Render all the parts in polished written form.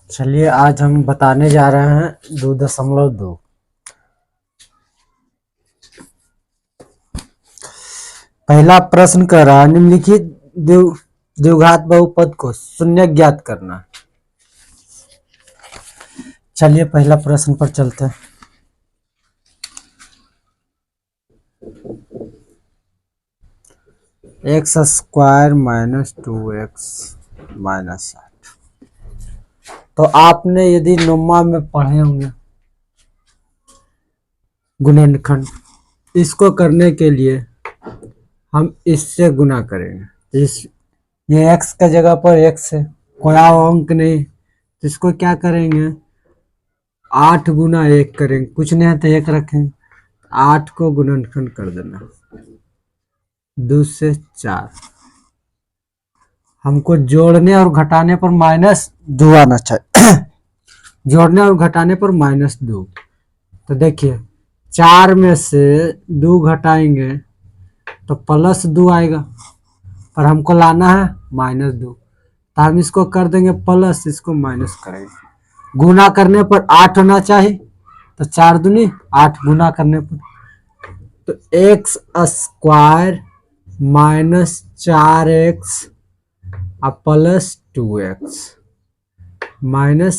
चलिए आज हम बताने जा रहे हैं 2.2। पहला प्रश्न कह रहा है निम्नलिखित द्विघात बहुपद को शून्य ज्ञात करना। चलिए पहला प्रश्न पर चलते हैं। X square minus 2x minus 8। तो आपने यदि नौमा में पढ़े होंगे गुणनखंड, इसको करने के लिए हम इससे गुना करेंगे। ये x का जगह पर x है, कोई अंक नहीं, तो इसको क्या करेंगे 8 गुना 1 करेंगे, कुछ नहीं है तो 1 रखेंगे, 8 को गुणनखंड कर देना 2 से 4। हमको जोड़ने और घटाने पर -2 आना चाहिए जोड़ने और घटाने पर -2। तो देखिए 4 में से 2 घटाएंगे तो +2 आएगा, पर हमको लाना है -2, तो हम इसको कर देंगे प्लस, इसको माइनस करेंगे। गुना करने पर 8 होना चाहिए, तो 4 दूनी 8 गुना करने पर, तो x square minus 4x plus 2x minus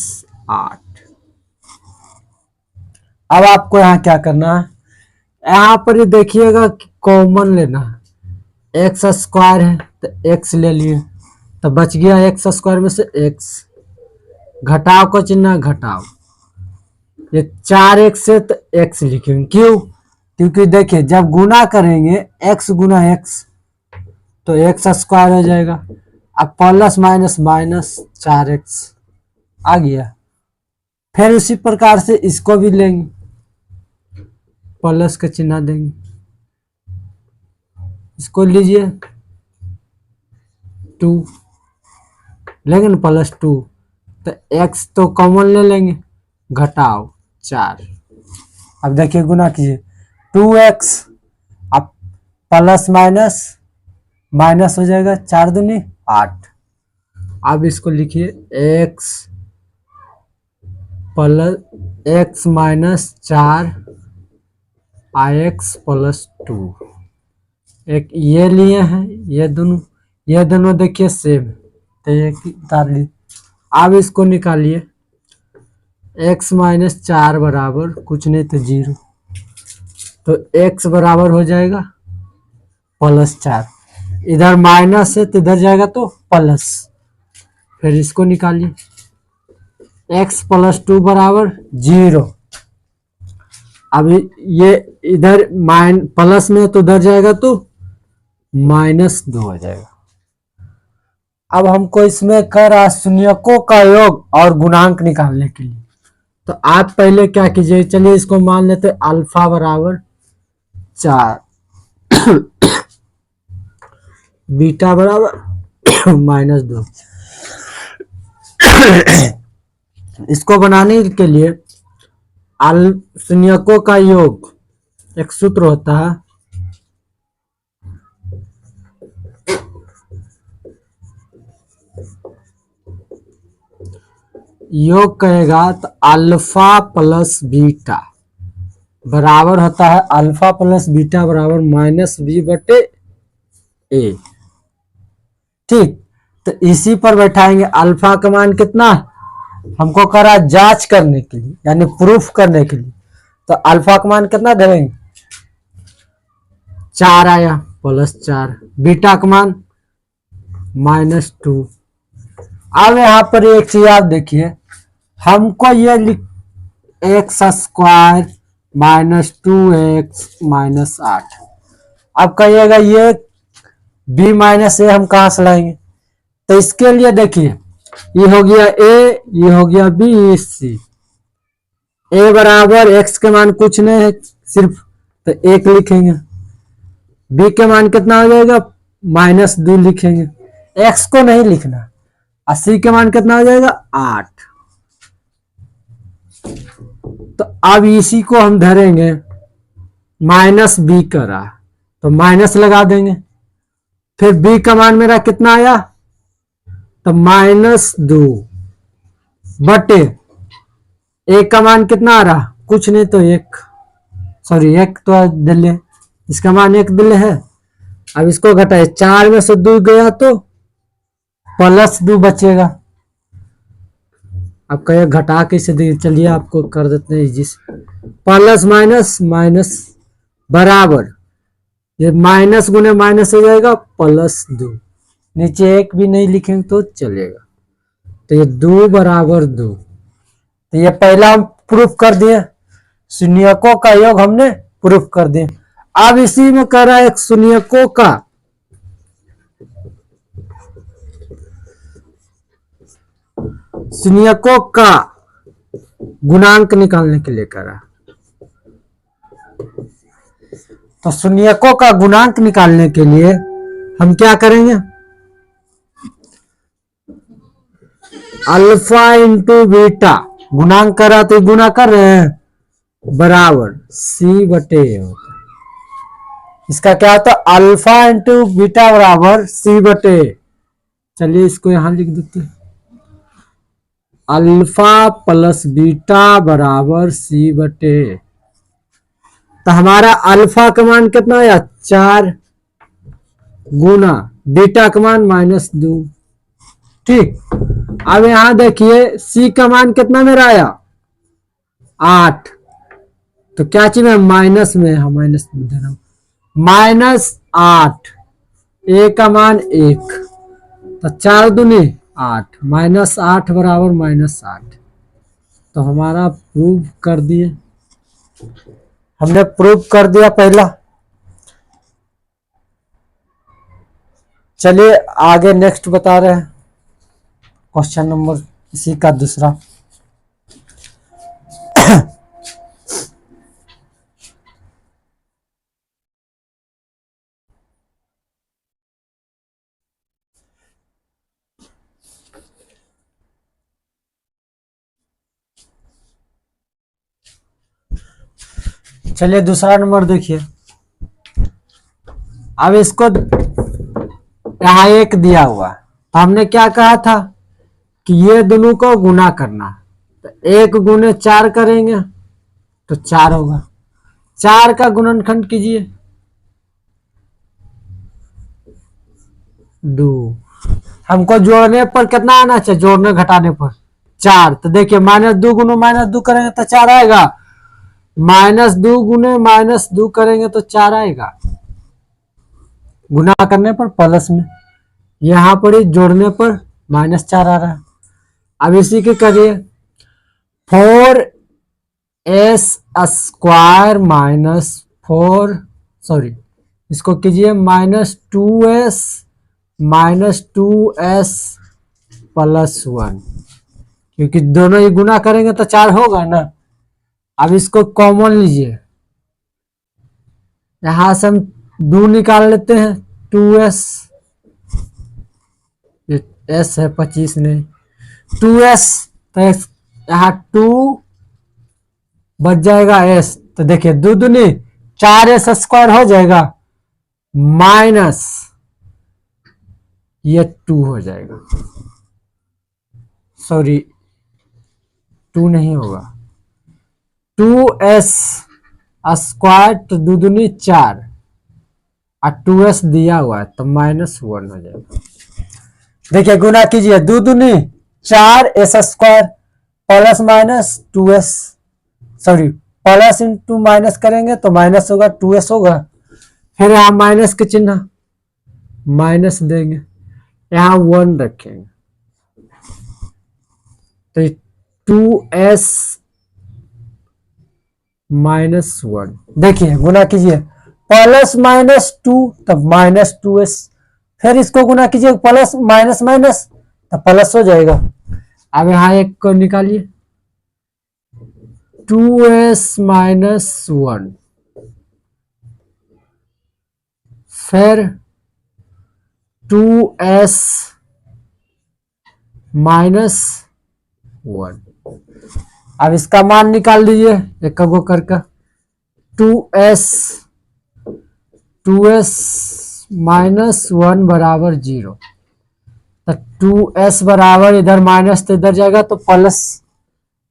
8। अब आपको यहाँ क्या करना है, यहाँ पर ये देखिएगा कॉमन लेना है। एक्स स्क्वायर है तो एक्स ले लिए, तो बच गया एक्स स्क्वायर में से एक्स, घटाव का चिन्ह घटाव, ये 4x से तो x लिखेंगे। क्यों? क्योंकि देखिए जब गुना करेंगे x गुना x तो एक्स स्क्वायर हो जाएगा, अब प्लस माइनस माइनस 4x आ गया। फिर उसी प्रकार से इसको भी लेंगे, प्लस का चिन्ह देंगे, इसको लीजिए 2 लेंगे ना, +2, तो x तो कॉमन ले लेंगे, घटाव 4। अब देखिए गुना कीजिए 2x, अब प्लस माइनस माइनस हो जाएगा, 4 दूनी 8। अब इसको लिखिए x plus x minus 4 ix plus 2। एक ये लिए हैं, ये दोनों देखिए सेम, तो ये उतार ली। अब इसको निकालिए, x माइनस 4 बराबर कुछ नहीं तो 0, तो x बराबर हो जाएगा +4। इधर माइनस है तो इधर जाएगा तो प्लस, फिर इसको निकालिए, x प्लस 2 बराबर 0। अब ये इधर प्लस में तो उधर जाएगा तो -2 हो जाएगा। अब हमको इसमें कर शून्यकों का योग और गुणांक निकालने के लिए, तो आप पहले क्या कीजिए, चलिए इसको मान लेते अल्फा बराबर 4 बीटा बराबर -2। इसको बनाने के लिए शून्यकों का योग एक सूत्र होता है, योग कहेगा तो अल्फा प्लस बीटा बराबर होता है, अल्फा प्लस बीटा बराबर -b/a। ठीक, तो इसी पर बैठाएंगे। अल्फा का मान कितना हमको करा जांच करने के लिए, यानी प्रूफ करने के लिए, तो अल्फा का मान कितना देंगे 4 आया, +4। बीटा का मान -2। अब यहाँ पर एक चीज आप देखिए, हमको ये x square minus 2x minus 8। अब कहिएगा ये b माइनस ए हम कहाँ से लाएंगे, तो इसके लिए देखिए ये हो गया a, ये हो गया b, c। a बराबर x के मान कुछ नहीं है सिर्फ, तो 1 लिखेंगे। b के मान कितना हो जाएगा -2 लिखेंगे, x को नहीं लिखना। और c के मान कितना हो जाएगा 8। तो अब इसी को हम धरेंगे, -b करा तो माइनस लगा देंगे, फिर b का मान मेरा कितना आया तो -2 बटे एक का मान कितना आ रहा, कुछ नहीं तो एक, सॉरी एक तो दिले, इसका मान एक दिले है। अब इसको घटाए, 4 में से 2 गया तो +2 बचेगा। अब कहे घटा कैसे दे, चलिए आपको कर देते हैं जिस प्लस माइनस माइनस बराबर, ये माइनस गुने माइनस हो जाएगा +2, नीचे एक भी नहीं लिखेंगे तो चलेगा। तो ये 2 बराबर 2, तो ये पहला हम प्रूफ कर दिए, शून्यकों का योग हमने प्रूफ कर दिए। अब इसी में कह रहा है एक शून्यकों का गुणांक निकालने के लिए कह रहा। तो शून्यकों का गुणांक निकालने के लिए हम क्या करेंगे, अल्फा इंटू बीटा, गुणांक कर रहा तो गुना कर रहे हैं, बराबर सी बटे होता। इसका क्या होता है, अल्फा इंटू बीटा बराबर सी बटे, चलिए इसको यहां लिख देते हैं, अल्फा प्लस बीटा बराबर सी बटे। तो हमारा अल्फा का मान कितना आया 4 गुना बीटा का मान -2, ठीक। अब यहां देखिए सी का मान कितना मेरा आया 8, तो क्या चीज है माइनस में, हाँ माइनस देना, -8, ए का मान 1, तो 4 दूनी 8, -8 बराबर -8। तो हमारा प्रूव कर दिए, हमने प्रूव कर दिया पहला। चलिए आगे नेक्स्ट बता रहे हैं, क्वेश्चन नंबर इसी का दूसरा। चलिए दूसरा नंबर देखिए। अब इसको यहां 1 दिया हुआ, तो हमने क्या कहा था कि ये दोनों को गुना करना, तो 1 गुने 4 करेंगे तो 4 होगा, 4 का गुणनखंड कीजिए 2, हमको जोड़ने पर कितना आना चाहिए, जोड़ने घटाने पर 4। तो देखिए -2 गुने -2 करेंगे तो 4 आएगा, -2 गुने -2 करेंगे तो 4 आएगा, गुना करने पर प्लस में, यहां पर ही जोड़ने पर -4 आ रहा है। अब इसी के करिए 4s² -4, सॉरी इसको कीजिए -2s +1, क्योंकि दोनों ही गुना करेंगे तो 4 होगा ना। अब इसको कॉमन लीजिए, यहां से हम 2 निकाल लेते हैं, 2s, s है 25 नहीं 2s, तो यहाँ 2 बच जाएगा s, तो देखिए 2 दूनी 4s² हो जाएगा, माइनस ये 2 हो जाएगा, सॉरी 2 नहीं होगा, 2s² तो 2 दूनी 4 और 2s दिया हुआ है तो -1 हो जाएगा। देखिए गुना कीजिए, 2 दूनी 4s² plus minus 2s, sorry plus into minus करेंगे तो माइनस होगा, 2s होगा, फिर यहाँ माइनस के चिन्ह माइनस देंगे, यहाँ 1 रखेंगे, तो 2s -1, देखिए गुना कीजिए प्लस -2 तब -2s, फिर इसको गुना कीजिए प्लस माइनस माइनस तो प्लस हो जाएगा। अब यहाँ एक को निकालिए 2s -1, फिर 2s -1, अब इसका मान निकाल दीजिए एक गो करके, 2s -1 बराबर 0, तो 2s बराबर इधर माइनस तो इधर जाएगा तो प्लस,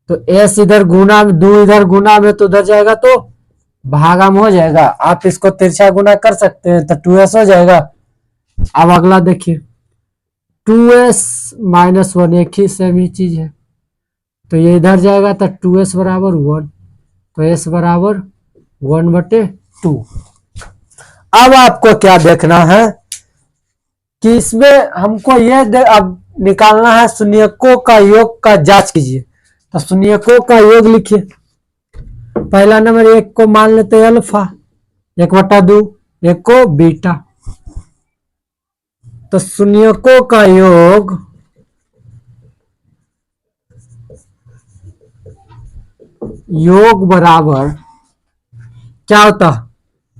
तो s इधर गुना में, 2 इधर गुना में तो उधर जाएगा तो भागा में हो जाएगा। आप इसको तिरछा गुना कर सकते हैं तो 2s हो जाएगा। अब अगला देखिए 2s माइनस 1 एक ही सेम ही चीज है, तो ये इधर जाएगा तो 2s बराबर 1, तो s बराबर 1/2। अब आपको क्या देखना है कि इसमें हमको ये अब निकालना है शून्यकों का योग का जांच कीजिए। तो शून्यकों का योग लिखिए। पहला नंबर एक को मान लेते हैं अल्फा, 1/2, एक को बीटा। तो शून्यकों का योग बराबर क्या होता है,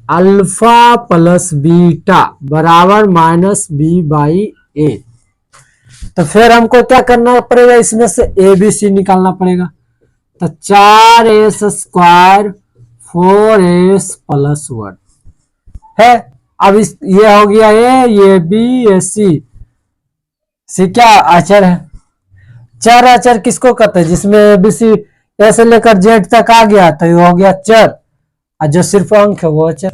अल्फा प्लस बीटा बराबर -b/a। तो फिर हमको क्या करना पड़ेगा, इसमें से ए बी सी निकालना पड़ेगा। तो 4s² 4s + 1 है। अब इस ये हो गया ये बी ये सी क्या अचर है। चर अचर किसको कहते हैं, जिसमें ए बी सी ऐसे लेकर जेड तक आ गया तो ये हो गया चर, और जो सिर्फ अंक है वो अचर।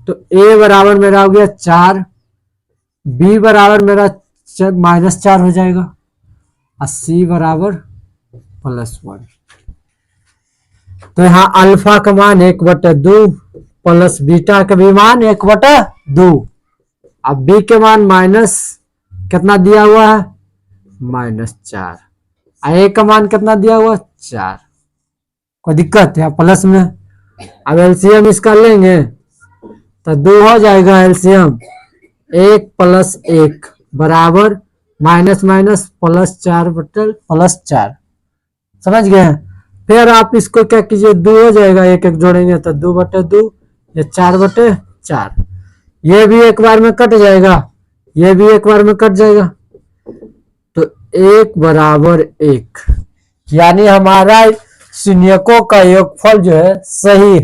तो a बराबर मेरा हो गया 4, b बराबर मेरा -4 हो जाएगा, और c बराबर +1। तो यहाँ अल्फा का मान 1/2 प्लस बीटा का भी मान 1/2। अब b के मान माइनस कितना दिया हुआ है, -4। a का मान कितना दिया हुआ, 4। कोई दिक्कत है प्लस में। अब एलसीएम इसका लेंगे तो 2 हो जाएगा एलसीएम, 1 + 1 बराबर -+4/4। समझ गए हैं। फिर आप इसको क्या कीजिए, 2 हो जाएगा, 1 1 जोड़ेंगे तो 2/2, ये 4/4। ये भी एक बार में कट जाएगा, ये भी एक बार में कट जाएगा, तो 1 बराबर 1, यानी हमारा शून्यकों का योगफल जो है सही,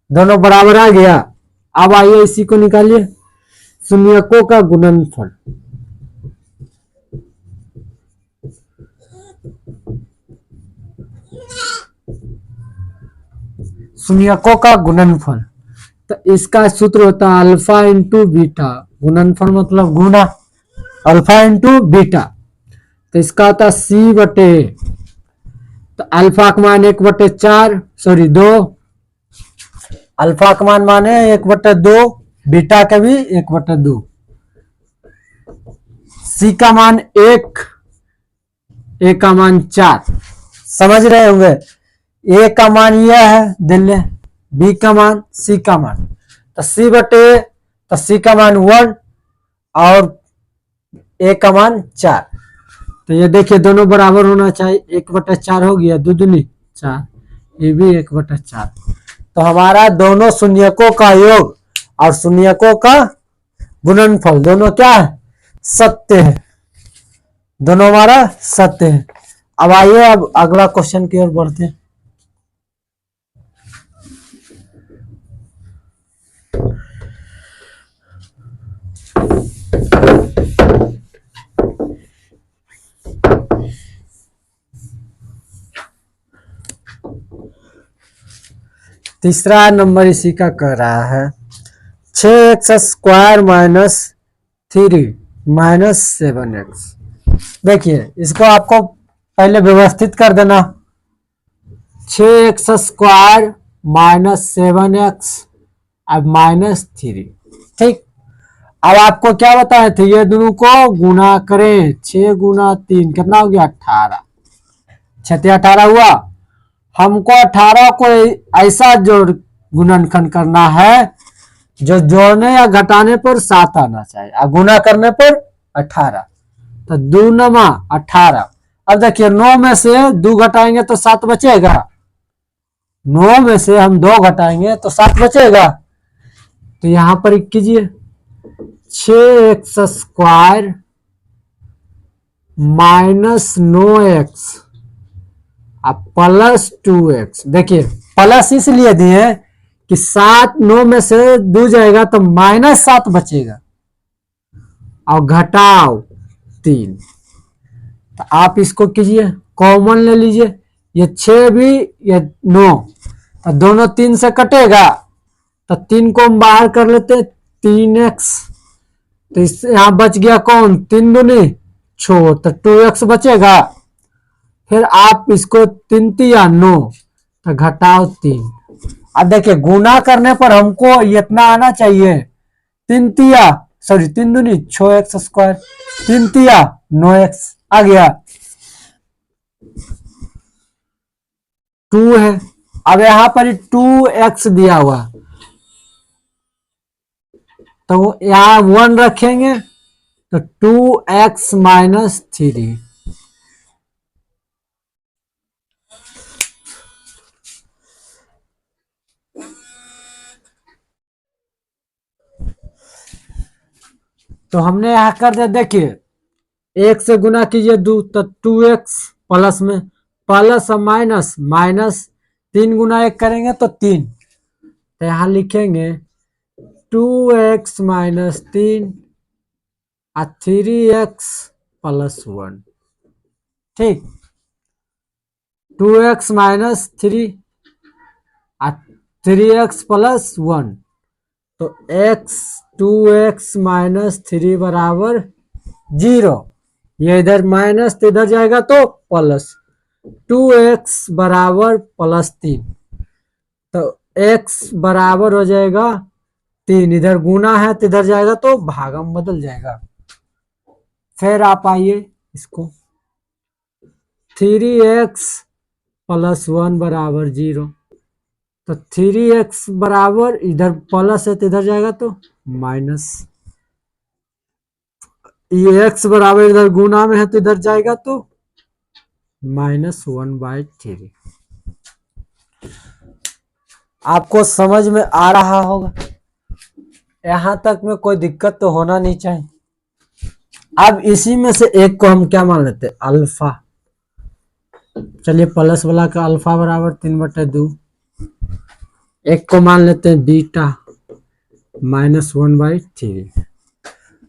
दोनों बराबर आ गया। अब आइए इसी को निकालिए, शून्यकों का गुणनफल। शून्यकों का गुणनफल, तो इसका सूत्र होता है अल्फा इंटू बीटा। गुणनफल मतलब गुना, अल्फा इंटू बीटा। तो इसका होता है c/a। तो अल्फा का मान 1/4 सॉरी 2, अल्फा का मान माने 1/2, बीटा का भी 1/2, सी का मान 1, ए का मान 4। समझ रहे होंगे, ए का मान यह है दिल्ली, बी का मान, सी का मान, तो c/a, तो सी का मान 1 और ए का मान 4। तो ये देखिए दोनों बराबर होना चाहिए, 1/4 हो गया, 2 दूनी 4, ये भी 1/4। तो हमारा दोनों शून्यकों का योग और शून्यकों का गुणनफल दोनों क्या है, सत्य है, दोनों हमारा सत्य है। अब आइए अब अगला क्वेश्चन की ओर बढ़ते हैं। तीसरा नंबर इसी का कह रहा है 6x² - 3 - 7x। देखिए इसको आपको पहले व्यवस्थित कर देना, 6x² - 7x अब -3। ठीक, अब आपको क्या बताए थे, ये दोनों को गुना करें, 6 × 3 कितना हो गया, 18, 6 × 18 हुआ। हमको 18 को ऐसा जोड़ गुणनखंड करना है जो जोड़ने या घटाने पर 7 आना चाहिए और गुना करने पर 18। तो 2 × 9 = 18। अब देखिए 9 में से 2 घटाएंगे तो 7 बचेगा, 9 में से हम 2 घटाएंगे तो 7 बचेगा। तो यहां पर कीजिए 6x² - 9x अब +2x। देखिए प्लस इसलिए दिए कि 7 9 में से 2 जाएगा तो -7 बचेगा, और घटाओ 3। तो आप इसको कीजिए, कॉमन ले लीजिए, ये 6 भी ये 9, तो दोनों 3 से कटेगा, तो 3 को हम बाहर कर लेते हैं, 3x, तो इस यहाँ बच गया कौन, 3 दूनी 6, तो 2x बचेगा। फिर आप इसको 3 तिया 9, तो घटाओ 3। अब देखिए गुना करने पर हमको इतना आना चाहिए, 3 तिया 3 दूनी 6x², 3 तिया 9x आ गया, 2 है। अब यहां पर 2x दिया हुआ, तो यहां 1 रखेंगे, तो 2x माइनस 3। तो हमने यहां कर दिया, देखिए 1 से गुना कीजिए 2, तो 2x प्लस में प्लस और माइनस, माइनस 3 गुना 1 करेंगे तो 3, तो यहां लिखेंगे 2x माइनस 3 और 3x प्लस 1। ठीक, 2x माइनस 3 और 3x प्लस 1, तो x 2x माइनस 3 बराबर 0। ये इधर माइनस तो इधर जाएगा तो प्लस, 2x बराबर प्लस 3, तो x बराबर हो जाएगा 3, इधर गुना है तो इधर जाएगा तो भागम बदल जाएगा। फिर आप आइए इसको, 3x प्लस 1 बराबर 0, तो 3x बराबर इधर प्लस है तो इधर जाएगा तो माइनस, ये x बराबर इधर गुना में है तो इधर जाएगा तो -1/3। आपको समझ में आ रहा होगा, यहां तक में कोई दिक्कत तो होना नहीं चाहिए। अब इसी में से एक को हम क्या मान लेते हैं, अल्फा। चलिए प्लस वाला का अल्फा बराबर 3/2, एक को मान लेते हैं बीटा -1/3।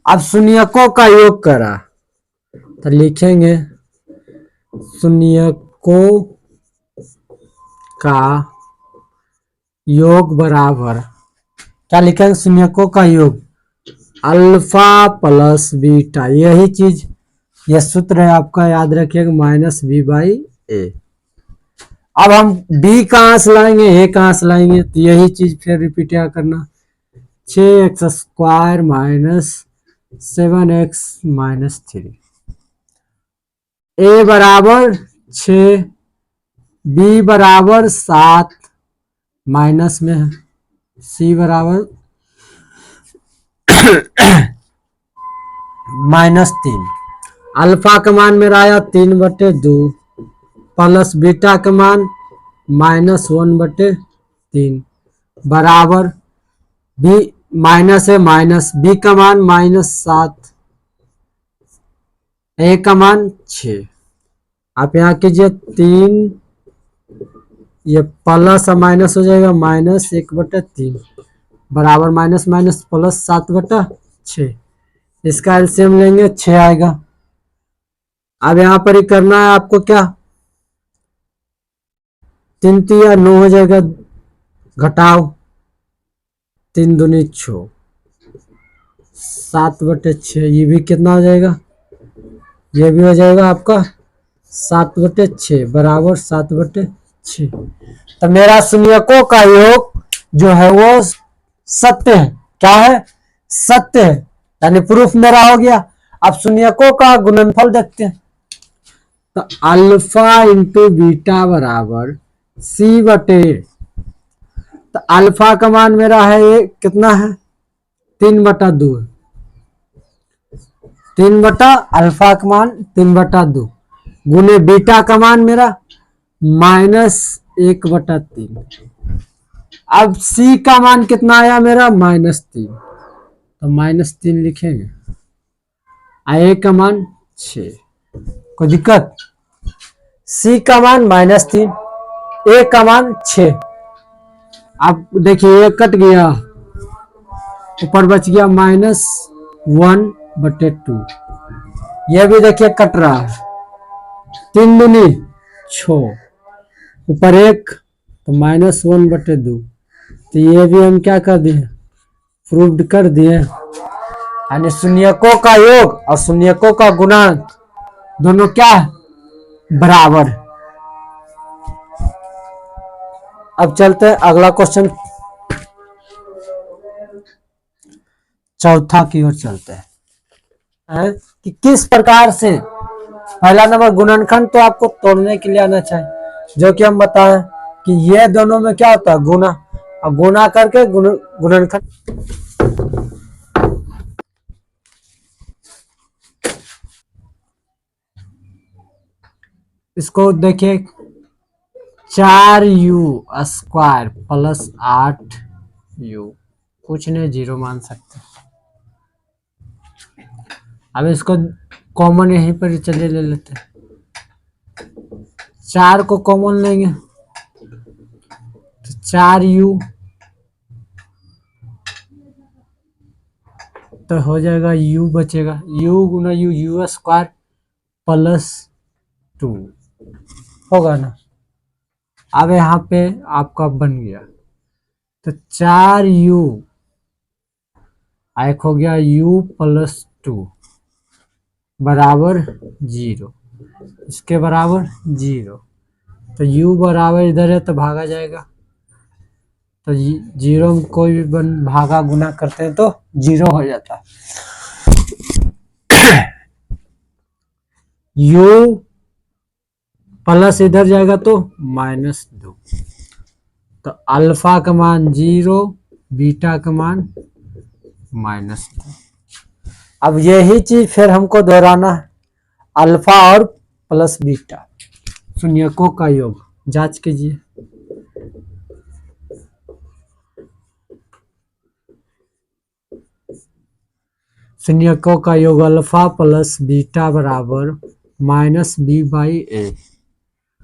अब शून्यकों का योग करा, तो लिखेंगे शून्यकों का योग बराबर, क्या लिखेंगे, शून्यकों का योग अल्फा प्लस बीटा, यही चीज, यह सूत्र है आपका, याद रखिएगा, -b/a। अब हम b कहां से लाएंगे, a कहां से लाएंगे, तो यही चीज फिर रिपीट क्या करना, 6x² minus 7x minus 3, a बराबर 6, b बराबर 7, माइनस में है, c बराबर -3। अल्फा का मान मेरा आया 3/2, प्लस बीटा का मान -1/3 बराबर बी, माइनस है माइनस, बी का मान -7, ए का मान 6। आप यहाँ कीजिए 3, ये प्लस और माइनस हो जाएगा, -1/3 बराबर माइनस माइनस प्लस 7/6। इसका एलसीएम लेंगे 6 आएगा। अब यहाँ पर ही करना है आपको, क्या 3 तिया 9 हो जाएगा, घटाओ 3 दूनी 6, 7/6, ये भी कितना हो जाएगा, ये भी हो जाएगा आपका 7/6 बराबर 7/6। तो मेरा शून्यकों का योग जो है वो सत्य है, क्या है, सत्य है, यानी प्रूफ मेरा हो गया। अब शून्यकों का गुणनफल देखते हैं, तो अल्फा इंटू बीटा बराबर c/a, तो अल्फा का मान मेरा है ये कितना है, 3/2, 3/अल्फा का मान 3/2 गुने बीटा का मान मेरा -1/3। अब c का मान कितना आया मेरा, -3, तो -3 लिखेंगे, a का मान 6, कोई दिक्कत, c का मान -3, a का मान 6। अब देखिए ये कट गया, ऊपर बच गया -1/2, ये भी देखिए कट रहा है, 3 दूनी 6, ऊपर 1 तो -1/2। तो ये भी हम क्या कर दिए, प्रूव्ड कर दिए। यानी शून्यकों का योग और शून्यकों का गुणांक दोनों क्या है, बराबर। अब चलते हैं अगला क्वेश्चन, चौथा की ओर चलते हैं कि किस प्रकार से, पहला नंबर गुणनखंड तो आपको तोड़ने के लिए आना चाहिए, जो कि हम बताएं कि ये दोनों में क्या होता है, गुना, और गुना करके गुणनखंड। इसको देखिए 4u² + 8u, कुछ नहीं, 0 मान सकते। अब इसको कॉमन यहीं पर चलिए ले लेते हैं, 4 को कॉमन लेंगे तो 4u तो हो जाएगा, u बचेगा, u गुना u, u² + 2 होगा ना। अब यहाँ पे आपका बन गया, तो 4u एक हो गया u + 2 बराबर 0, इसके बराबर 0। तो u बराबर इधर है तो भागा जाएगा, तो 0 में कोई भी भागा गुना करते हैं तो 0 हो जाता है। u प्लस इधर जाएगा तो -2, तो अल्फा का मान 0, बीटा का मान -2। अब यही चीज फिर हमको दोहराना है, अल्फा और प्लस बीटा शून्यकों का योग, जांच कीजिए। शून्यकों का योग अल्फा प्लस बीटा बराबर -b/a।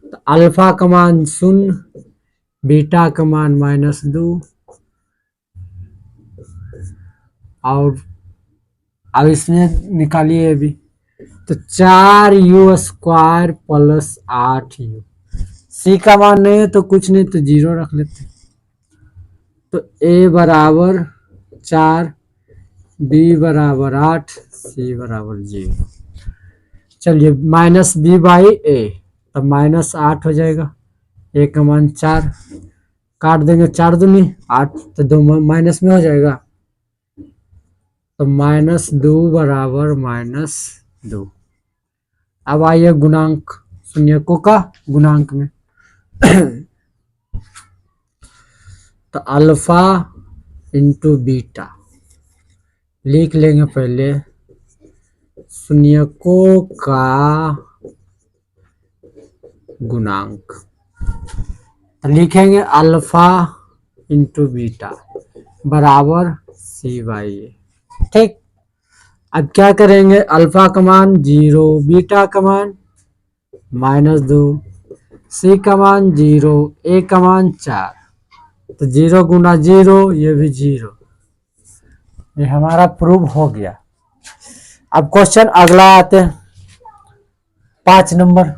तो अल्फा का मान 0, बीटा का मान -2, और अब इसमें निकालिए भी, तो 4u² + 8u। सी का मान नहीं है तो कुछ नहीं, तो 0 रख लेते। तो a बराबर 4, b बराबर 8, c बराबर 0। चलिए -b/a, तब -8 हो जाएगा, a का मान 4, काट देंगे, 4 दूनी 8, तो 2 माइनस में हो जाएगा, तो -2 बराबर -2। अब आइए गुणांक, शून्यकों का गुणांक में तो अल्फा इंटू बीटा लिख लेंगे पहले, शून्यकों का गुणांक, तो लिखेंगे अल्फा इंटू बीटा बराबर c/a। ठीक, अब क्या करेंगे, अल्फा का मान 0, बीटा का मान -2, सी का मान 0, ए का मान 4, तो 0 गुना 0, ये भी 0। ये हमारा प्रूव हो गया। अब क्वेश्चन अगला आते हैं, 5 नंबर।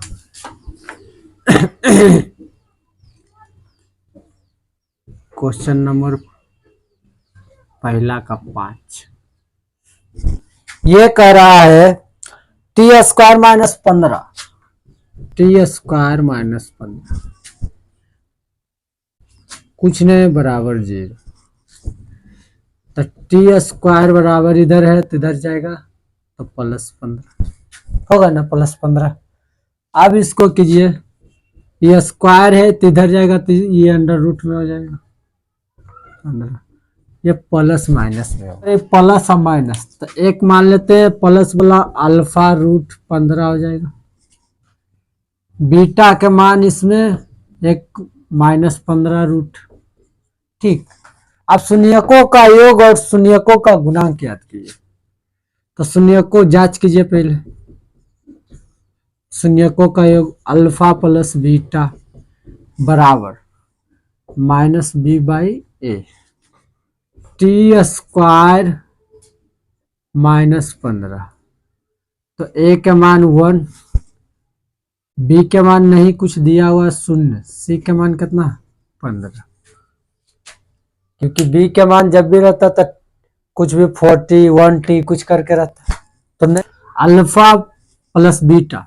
क्वेश्चन नंबर पहला का 5, ये कह रहा है t² - 15, t² - 15 कुछ नहीं बराबर 0, तो t² बराबर इधर है तो इधर जाएगा, तो +15 होगा ना, +15। अब इसको कीजिए, ये स्क्वायर है तो इधर जाएगा, तो ये अंडर रूट में हो जाएगा 15, ये प्लस माइनस में होगा, प्लस और माइनस, तो एक मान लेते हैं प्लस वाला, अल्फा रूट 15 हो जाएगा, बीटा के मान इसमें एक -15 रूट। ठीक, अब शून्यकों का योग और शून्यकों का गुणांक याद कीजिए, तो शून्यकों जांच कीजिए पहले, शून्यकों का योग अल्फा प्लस बीटा बराबर -b/a, t² - 15, तो ए का मान 1, बी के मान नहीं कुछ दिया हुआ 0, सी के मान कितना 15, क्योंकि बी के मान जब भी रहता था कुछ भी 40 1t कुछ करके रहता, तो नहीं अल्फा प्लस बीटा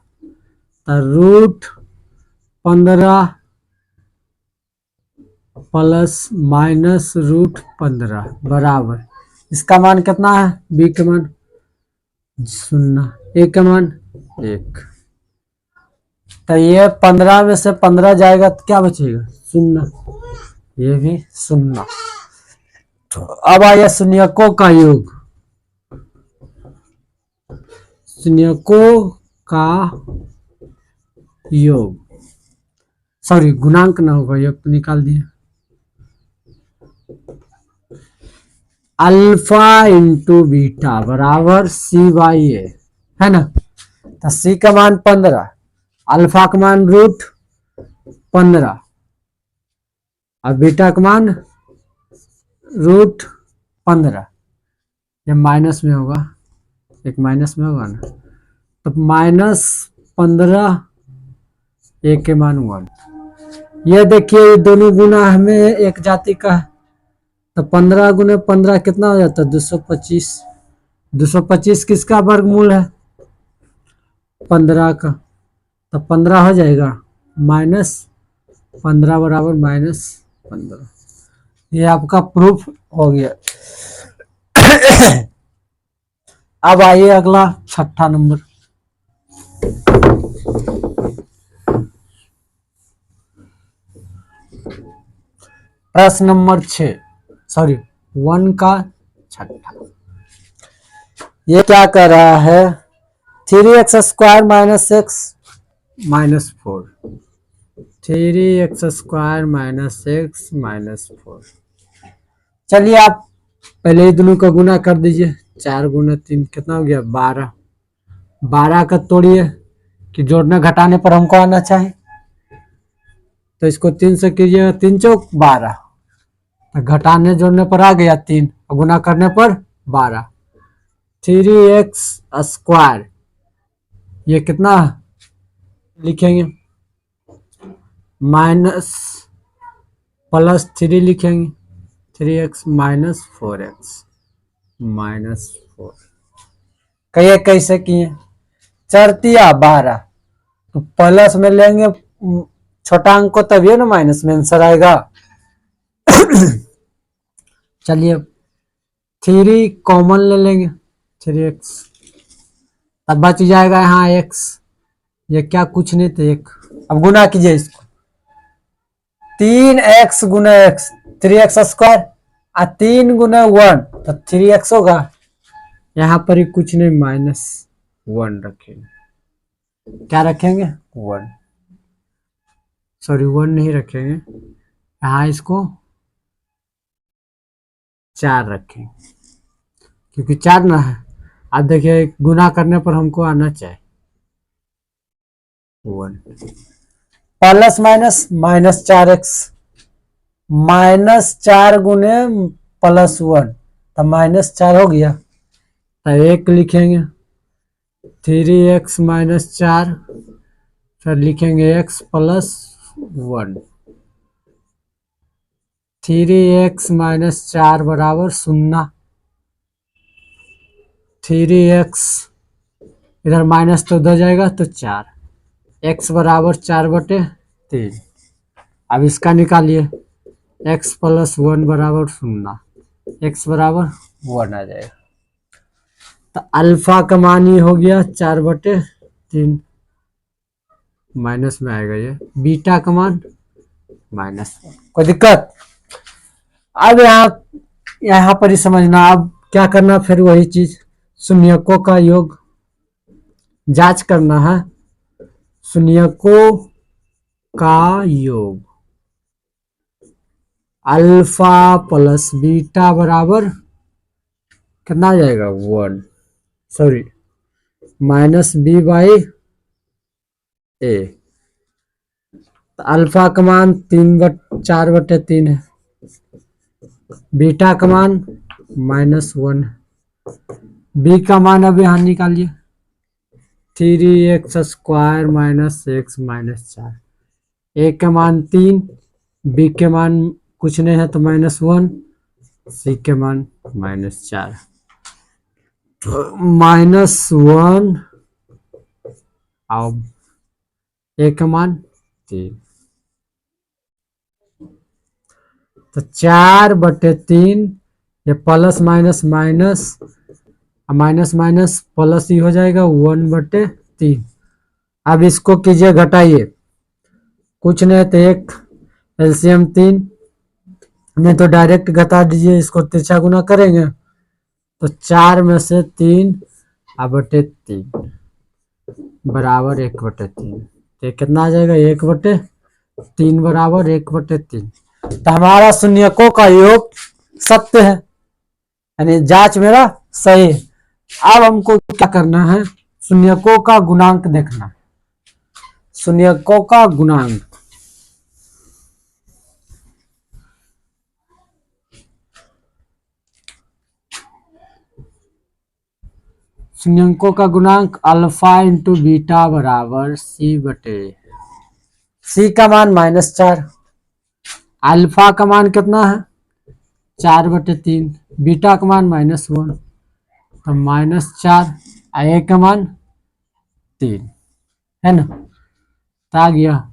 तो रूट 15 प्लस माइनस रूट 15 बराबर, इसका मान कितना है, बी के मान 0, ए के मान 1, तो ये 15 में से 15 जाएगा तो क्या बचेगा 0, ये भी 0। तो अब आया शून्यकों का योग, शून्यकों का योग, सॉरी गुणांक ना होगा, योग तो निकाल दिया, अल्फा इंटू बीटा बराबर सी बाई ए, है ना। तो सी का मान 15, अल्फा का मान रूट 15 और बीटा का मान रूट 15, ये माइनस में होगा, एक माइनस में होगा ना, तो -15 ए के मान 1, ये देखिए दोनों गुना हमें एक जाति का है, तो 15 गुने 15 कितना हो जाता है 225, 225 किसका वर्गमूल है 15 का, तो 15 हो जाएगा -15 बराबर -15, ये आपका प्रूफ हो गया। अब आइए अगला 6ठा नंबर, प्रश्न नंबर 1 का 6ठा, ये क्या कर रहा है 3x square minus x minus 4, 3x square minus x minus 4, चलिए आप पहले ही दोनों का गुना कर दीजिए, 4 गुना 3 कितना हो गया 12, 12 का तोड़िए कि जोड़ने घटाने पर हमको आना चाहिए, तो इसको 3 से कीजिएगा, 3 चौक 12, तो घटाने जोड़ने पर आ गया 3 और गुना करने पर 12, 3x स्क्वायर ये कितना लिखेंगे माइनस प्लस 3 लिखेंगे, 3x माइनस 4x माइनस 4, कहिए कैसे किए, 4 12, तो प्लस में लेंगे छोटा अंक को तभी ना माइनस में आंसर आएगा। चलिए 3 कॉमन ले लेंगे, 3x, अब बच जाएगा यहाँ x, ये क्या कुछ नहीं तो 1, अब गुना कीजिए इसको, 3x गुना x 3x स्क्वायर और 3 गुना 1 तो 3x होगा, यहाँ पर ही कुछ नहीं -1 रखेंगे, क्या रखेंगे 1, सॉरी 1 नहीं रखेंगे, यहाँ इसको 4 रखेंगे, क्योंकि 4 ना है, अब देखिए गुना करने पर हमको आना चाहिए 1, प्लस माइनस -4x, -4 गुने +1 तो -4 हो गया, तो 1 लिखेंगे, 3x - 4, फिर लिखेंगे x + 1, 3x - 4 बराबर 0, 3x इधर माइनस तो दो जाएगा तो 4, x बराबर 4/3, अब इसका निकालिए, x + 1 बराबर 0, x बराबर 1 आ जाएगा, तो अल्फा का मान ही हो गया 4/3, माइनस में आएगा ये, बीटा का मान -1, कोई दिक्कत। अब यहाँ पर ही समझना, अब क्या करना, फिर वही चीज शून्यकों का योग जांच करना है, शून्यकों का योग अल्फा प्लस बीटा बराबर कितना आ जाएगा 1, सॉरी -b/a, तो अल्फा का मान 4/3 है, बीटा का मान -1 है, बी का मान अब यहाँ निकालिए, 3x² माइनस x माइनस 4। ए के मान 3, बी के मान कुछ नहीं है तो -1, सी के मान -4। -1 अब ए का मान 3, तो 4/3, ये plus minus minus, minus minus plus ही हो जाएगा 1/3। अब इसको कीजिए घटाइए, कुछ नहीं तो एक एलसीएम 3, नहीं तो डायरेक्ट घटा दीजिए, इसको तिरछा गुना करेंगे तो 4 में से 3/3 बराबर 1/3। तो कितना आ जाएगा 1/3 बराबर 1/3। तो हमारा शून्यकों का योग सत्य है, यानी जांच मेरा सही। अब हमको क्या करना है, शून्यकों का गुणांक देखना। शून्यकों का गुणांक, शून्यकों का गुणांक अल्फा इंटू बीटा बराबर सी का मान -4, अल्फा का मान कितना है 4/3, बीटा का मान -1 तो -4, ए का मान 3 है ना, तो आ गया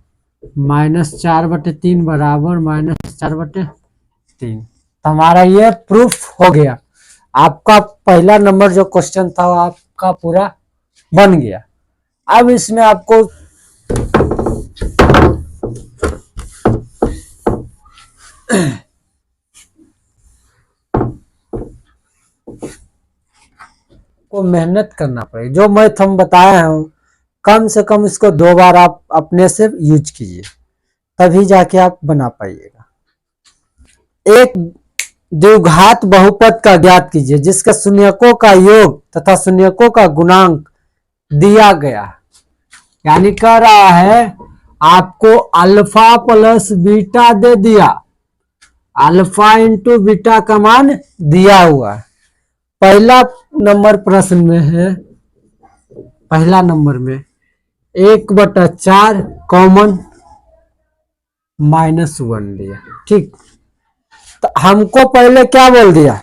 -4/3 बराबर -4/3। तो हमारा ये प्रूफ हो गया। आपका पहला नंबर जो क्वेश्चन था वो आपका पूरा बन गया। अब इसमें आपको को मेहनत करना पड़ेगा। जो मैथ हम बताए हैं कम से कम इसको 2 बार आप अपने से यूज कीजिए, तभी जाके आप बना पाइएगा। एक द्विघात बहुपद का ज्ञात कीजिए जिसके शून्यकों का योग तथा शून्यकों का गुणांक दिया गया, यानी कह रहा है आपको अल्फा प्लस बीटा दे दिया, अल्फा इंटू बीटा का मान दिया हुआ। पहला नंबर प्रश्न में है, पहला नंबर में 1/4 कॉमन -1 लिया, ठीक। तो हमको पहले क्या बोल दिया,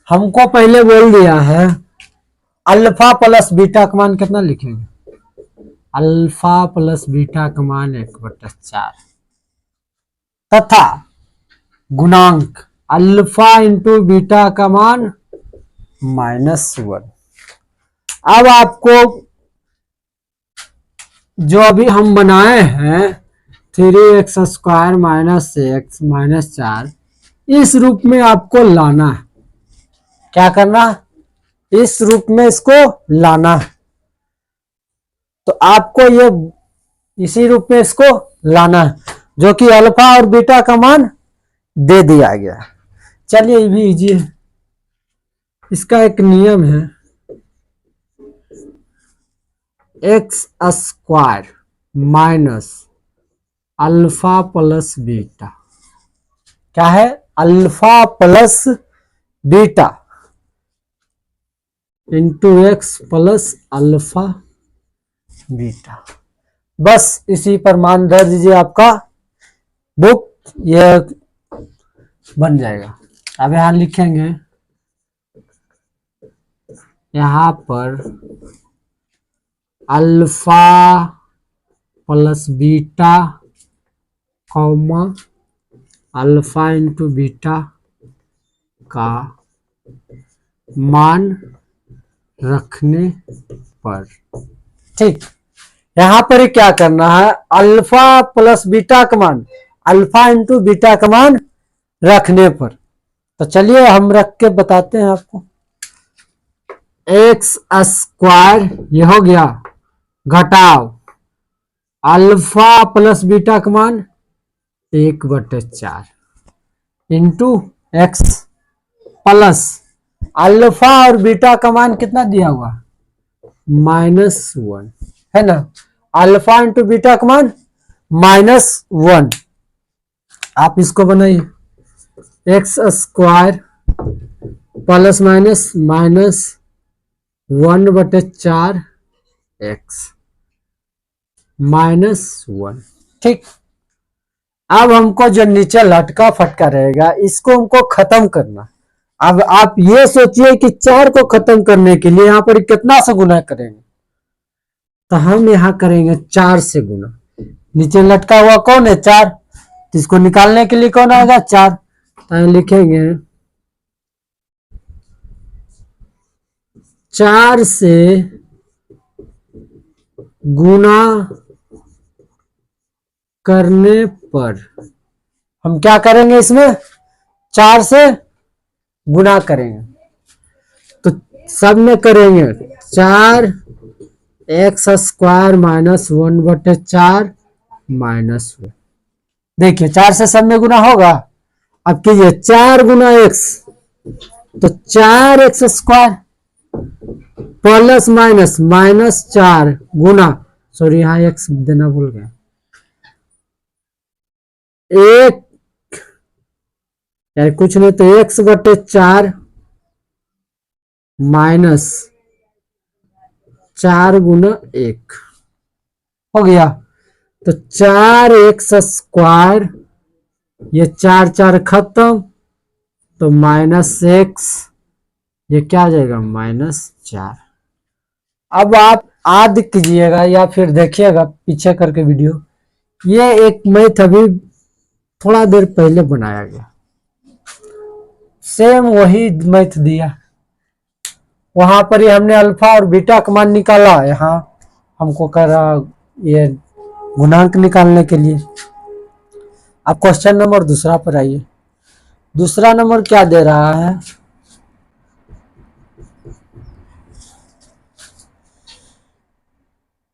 हमको पहले बोल दिया है अल्फा प्लस बीटा का मान कितना लिखेंगे, अल्फा प्लस बीटा का मान 1/4 तथा गुणांक अल्फा इंटू बीटा का मान -1। अब आपको जो अभी हम बनाए हैं 3x² माइनस x माइनस 4, इस रूप में आपको लाना है। क्या करना, इस रूप में इसको लाना है। तो आपको ये इसी रूप में इसको लाना है, जो कि अल्फा और बीटा का मान दे दिया गया। चलिए ये भी इजी है, इसका एक नियम है, x² minus alpha plus beta, क्या है alpha plus beta into x plus alpha beta. बस इसी पर मान धर दीजिए, आपका बुक ये बन जाएगा। अब यहां लिखेंगे, यहां पर alpha plus beta comma alpha into beta का मान रखने पर, ठीक। यहां पर ही क्या करना है, अल्फा प्लस बीटा का मान अल्फा इंटू बीटा का मान रखने पर। तो चलिए हम रख के बताते हैं आपको। x² ये हो गया, घटाओ अल्फा प्लस बीटा का मान 1/4 इंटू x प्लस अल्फा और बीटा का मान कितना दिया हुआ -1 है ना, अल्फा इंटू बीटा का मान -1 आप इसको बनाइए, x square plus minus minus 1/4 x -1। ठीक, अब हमको जो नीचे लटका फटका रहेगा इसको हमको खत्म करना। अब आप ये सोचिए कि 4 को खत्म करने के लिए यहाँ पर कितना से गुना करेंगे, तो हम यहाँ करेंगे 4 से गुना। नीचे लटका हुआ कौन है, 4, तो इसको निकालने के लिए कौन आएगा, 4। तो लिखेंगे 4 से गुना करने पर हम क्या करेंगे, इसमें 4 से गुना करेंगे, तो सब में करेंगे 4 एक्स स्क्वायर -1/4 -1। देखिए 4 से सब में गुना होगा। अब कीजिए 4 गुना एक्स, तो 4 एक्स स्क्वायर प्लस माइनस -4 गुना, सॉरी यहाँ एक्स देना भूल गया, 1 यार कुछ नहीं तो x/4 माइनस 4 गुना 1 हो गया। तो 4 एक्स स्क्वायर, ये 4 4 खत्म, तो -x, ये क्या आ जाएगा -4। अब आप याद कीजिएगा या फिर देखिएगा पीछे करके वीडियो, ये एक मैथ अभी थोड़ा देर पहले बनाया गया, सेम वही मैथ दिया, वहां पर ही हमने अल्फा और बीटा का मान निकाला, यहाँ हमको कर रहा ये गुणांक निकालने के लिए। अब क्वेश्चन नंबर दूसरा पर आइए। दूसरा नंबर क्या दे रहा है,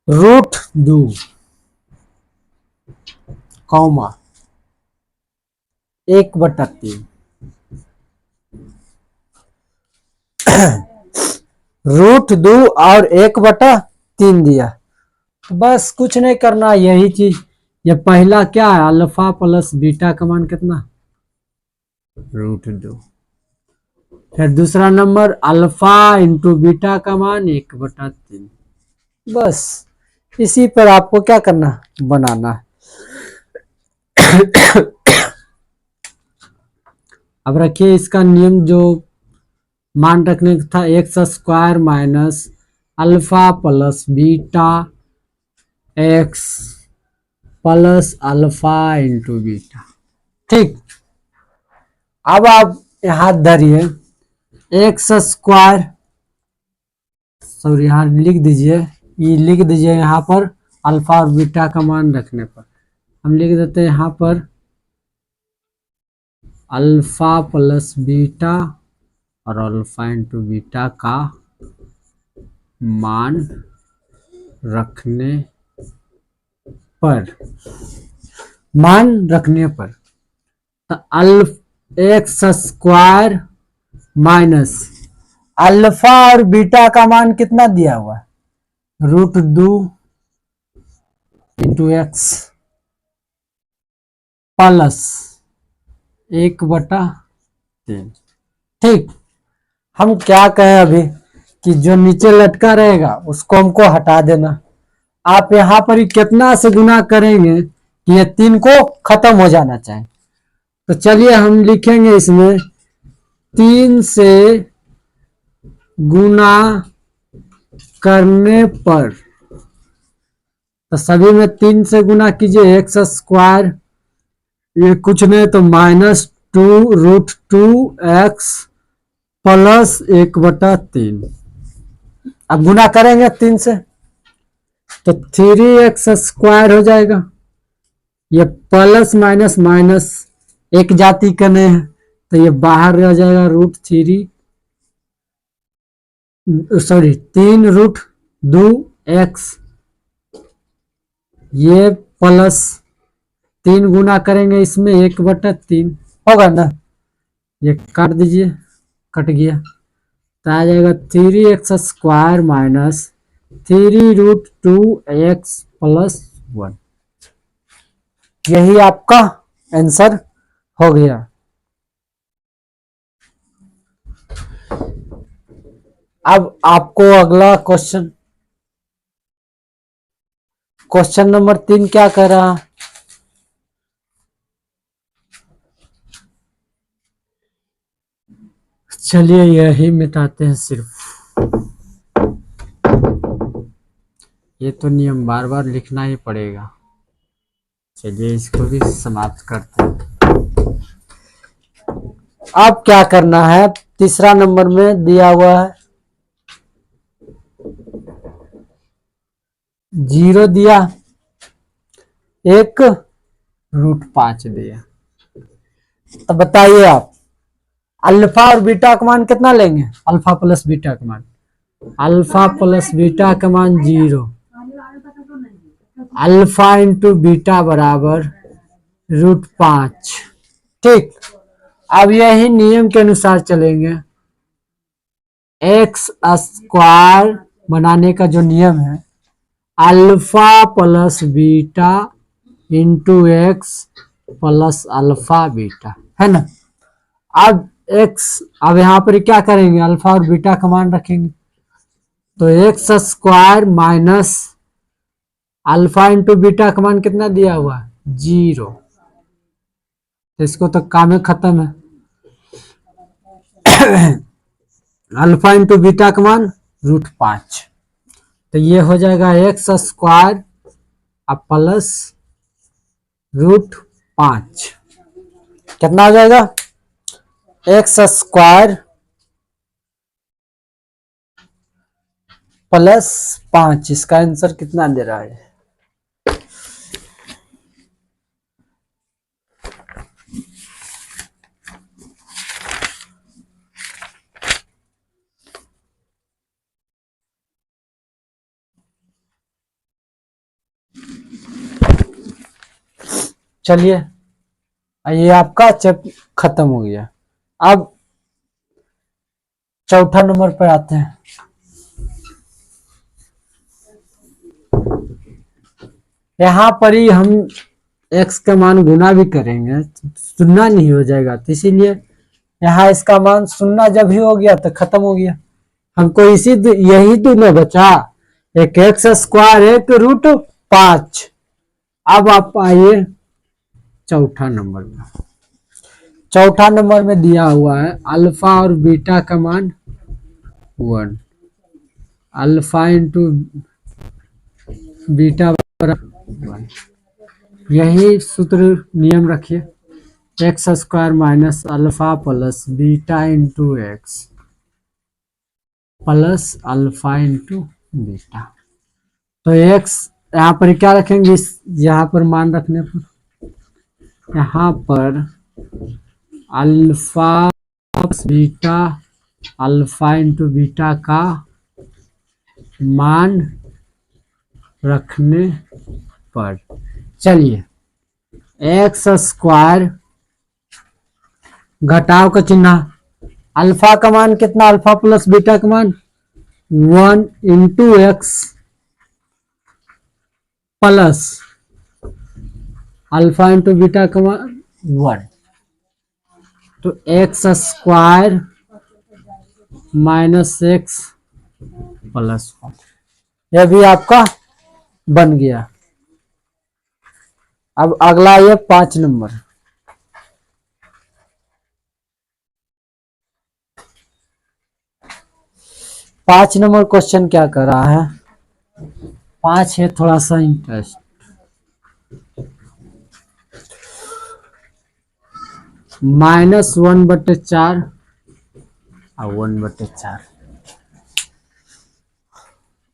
√2 कॉमा 1/3 √2 और 1/3 दिया। तो बस कुछ नहीं करना, यही चीज, ये पहला क्या है, अल्फा प्लस बीटा का मान कितना, √2। फिर दूसरा नंबर अल्फा इंटू बीटा का मान 1/3। बस इसी पर आपको क्या करना, बनाना है। अब रखिए इसका नियम, जो मान रखने का था, x square minus alpha plus beta x plus alpha into beta. ठीक, अब आप हाथ धरिए, एक्स स्क्वायर, सॉरी यहाँ लिख दीजिए, ये लिख दीजिए यहाँ पर अल्फा और बीटा का मान रखने पर हम लिख देते हैं यहाँ पर अल्फा प्लस बीटा और अल्फा इंटू बीटा का मान रखने पर, तो एक्स स्क्वायर माइनस अल्फा और बीटा का मान कितना दिया हुआ है, √2 इंटू एक्स प्लस 1/3। ठीक, हम क्या कहें अभी कि जो नीचे लटका रहेगा उसको हमको हटा देना। आप यहाँ पर ही कितना से गुना करेंगे कि ये 3 को खत्म हो जाना चाहिए। तो चलिए हम लिखेंगे इसमें 3 से गुना करने पर, तो सभी में 3 से गुना कीजिए, एक्स स्क्वायर, ये कुछ नहीं तो -2 √2 एक्स प्लस 1/3। अब गुना करेंगे 3 से, तो 3x स्क्वायर हो जाएगा, ये प्लस माइनस माइनस एक जाति करने हैं, तो ये बाहर रह जाएगा √3, सॉरी 3√2 एक्स, ये प्लस 3 गुना करेंगे इसमें 1/3 होगा ना, ये काट दीजिए, कट गया, तो आ जाएगा 3x square minus 3√2 x plus 1। यही आपका आंसर हो गया। अब आपको अगला क्वेश्चन, क्वेश्चन नंबर 3 क्या कह रहा, चलिए यही मिटाते हैं सिर्फ, ये तो नियम बार बार लिखना ही पड़ेगा। चलिए इसको भी समाप्त करते हैं। अब क्या करना है, तीसरा नंबर में दिया हुआ है 0 दिया, 1 √5 दिया। तो बताइए आप अल्फा और बीटा का मान कितना लेंगे, अल्फा प्लस बीटा का मान, अल्फा प्लस बीटा का मान 0, अल्फा इंटू बीटा बराबर √5। ठीक, अब यही नियम के अनुसार चलेंगे। एक्स स्क्वायर बनाने का जो नियम है, alpha plus beta into x plus alpha beta, है ना। अब एक्स, अब यहाँ पर क्या करेंगे, अल्फा और बीटा का मान रखेंगे, तो x square minus alpha into beta का मान कितना दिया हुआ है 0, तो इसको तो काम है खत्म है। अल्फा इंटू बीटा का मान √5, तो ये हो जाएगा एक्स स्क्वायर अब प्लस √5, कितना हो जाएगा, एक्स स्क्वायर प्लस 5, इसका आंसर कितना दे रहा है, चलिए ये आपका चैप्टर खत्म हो गया। अब चौथा नंबर पर आते हैं। यहाँ पर ही हम x का मान गुना भी करेंगे, सुनना नहीं हो जाएगा, तो इसीलिए यहाँ इसका मान सुनना जब ही हो गया तो खत्म हो गया। हमको यही तो न बचा, एक एक्स स्क्वायर एक √5। अब आप आइए चौथा नंबर में, चौथा नंबर में दिया हुआ है अल्फा और बीटा का मान 1, अल्फा इंटू बीटा 1, यही सूत्र नियम रखिए, x square minus alpha plus beta into x plus alpha into beta. तो एक्स यहाँ पर क्या रखेंगे, यहाँ पर मान रखने पर यहाँ पर alpha beta, alpha into beta का मान रखने पर, चलिए एक्स स्क्वायर घटाव का चिन्ह, अल्फा का मान कितना, अल्फा प्लस बीटा का मान 1 into x plus alpha into beta का मान 1, तो x square minus x plus 1, यह भी आपका बन गया। अब अगला ये 5 नंबर, पांच नंबर क्वेश्चन क्या कर रहा है, 5 है थोड़ा सा इंटरेस्ट, -1/4 और 1/4।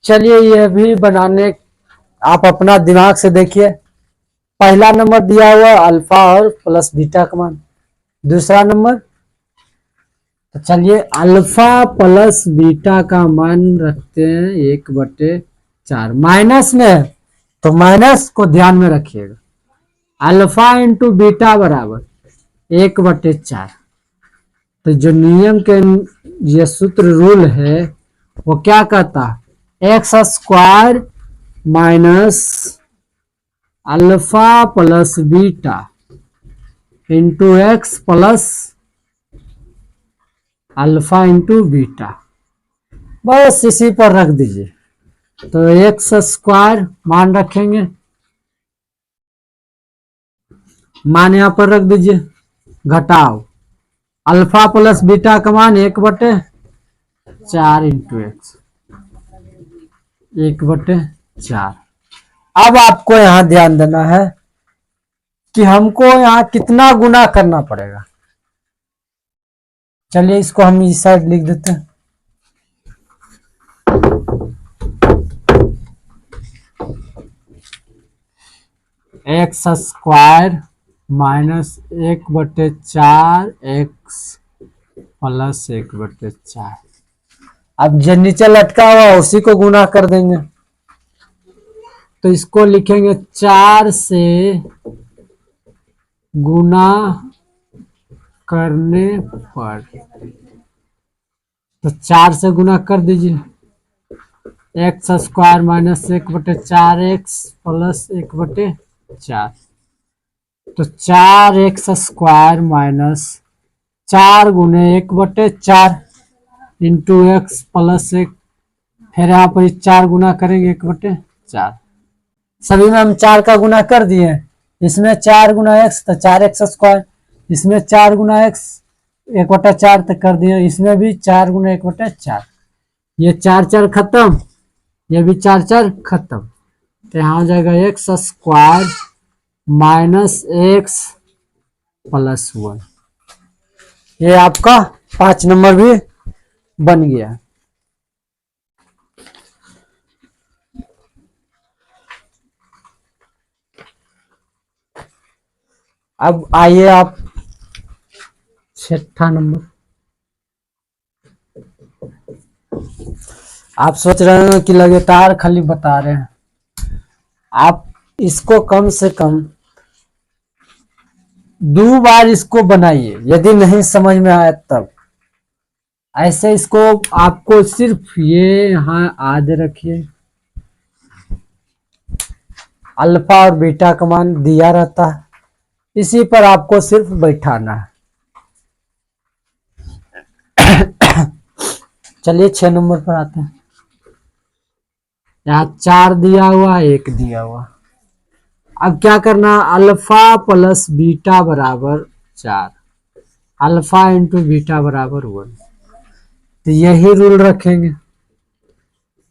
चलिए यह भी बनाने आप अपना दिमाग से देखिए। पहला नंबर दिया हुआ अल्फा और प्लस बीटा का मान, दूसरा नंबर, तो चलिए अल्फा प्लस बीटा का मान रखते हैं 1/4, माइनस में है तो माइनस को ध्यान में रखिएगा, अल्फा इंटू बीटा बराबर 1/4। तो जो नियम के ये सूत्र रूल है वो क्या कहता है, x square minus alpha plus beta into x plus alpha into beta, बस इसी पर रख दीजिए। तो एक्स स्क्वायर मान रखेंगे, मान यहां पर रख दीजिए, घटाओ अल्फा प्लस बीटा का मान 1/4 इंटू एक्स, 1/4। अब आपको यहां ध्यान देना है कि हमको यहां कितना गुना करना पड़ेगा। चलिए इसको हम इस साइड लिख देते हैं। X square minus 1/4 x plus 1/4। अब जो नीचे लटका हुआ उसी को गुना कर देंगे, तो इसको लिखेंगे 4 से गुना करने पर, तो 4 से गुना कर दीजिए, x square minus 1/4 x plus 1/4, तो 4 एक्स स्क्वायर माइनस 4 गुने 1/4 इंटू एक्स प्लस 1, फिर यहाँ पर 4 गुना करेंगे 1/4, सभी में हम 4 का गुना कर दिए। इसमें 4 गुना एक्स तो 4 एक्स स्क्वायर, इसमें 4 गुना एक्स 1/4 तक कर दिए, इसमें भी 4 गुना 1/4, ये 4 खत्म, ये भी 4 खत्म, तो यहाँ हो जाएगा x square minus x plus 1। ये आपका 5 नंबर भी बन गया। अब आइए आप 6ठा नंबर। आप सोच रहे हैं कि लगातार खाली बता रहे हैं, आप इसको कम से कम 2 बार इसको बनाइए, यदि नहीं समझ में आया तब। ऐसे इसको आपको सिर्फ ये यहाँ आगे रखिए, अल्फा और बीटा का मान दिया रहता है, इसी पर आपको सिर्फ बैठाना है। चलिए 6 नंबर पर आते हैं। यहाँ 4 दिया हुआ, 1 दिया हुआ। अब क्या करना, अल्फा प्लस बीटा बराबर 4, अल्फा इंटू बीटा बराबर 1, तो यही रूल रखेंगे,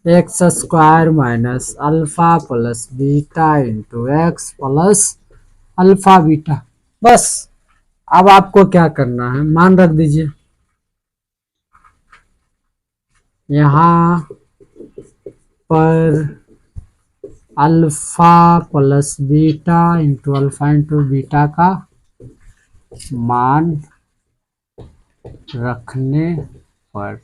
x square minus alpha plus beta into x plus alpha beta. बस अब आपको क्या करना है, मान रख दीजिए, यहाँ पर alpha plus beta into alpha into beta का मान रखने पर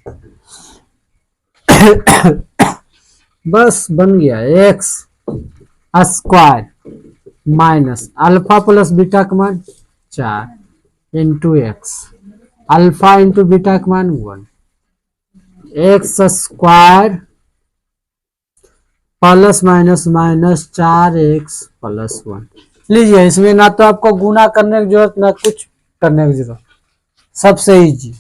बस बन गया x square minus alpha plus beta का मान 4 into x, alpha into beta का मान 1, x square plus minus minus 4x plus 1। लीजिए, इसमें ना तो आपको गुना करने की जरूरत ना कुछ करने की जरूरत, सबसे इजी,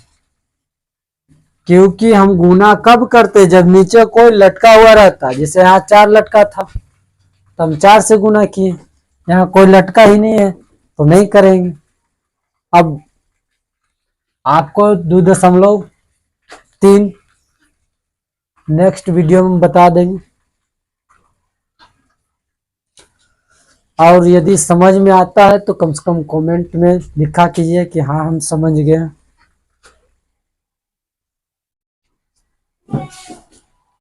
क्योंकि हम गुना कब करते जब नीचे कोई लटका हुआ रहता, जैसे यहाँ 4 लटका था तो हम 4 से गुना किए, यहाँ कोई लटका ही नहीं है तो नहीं करेंगे। अब आपको 2.3 नेक्स्ट वीडियो में बता देंगे, और यदि समझ में आता है तो कम से कम कमेंट में लिखा कीजिए कि हाँ हम समझ गए।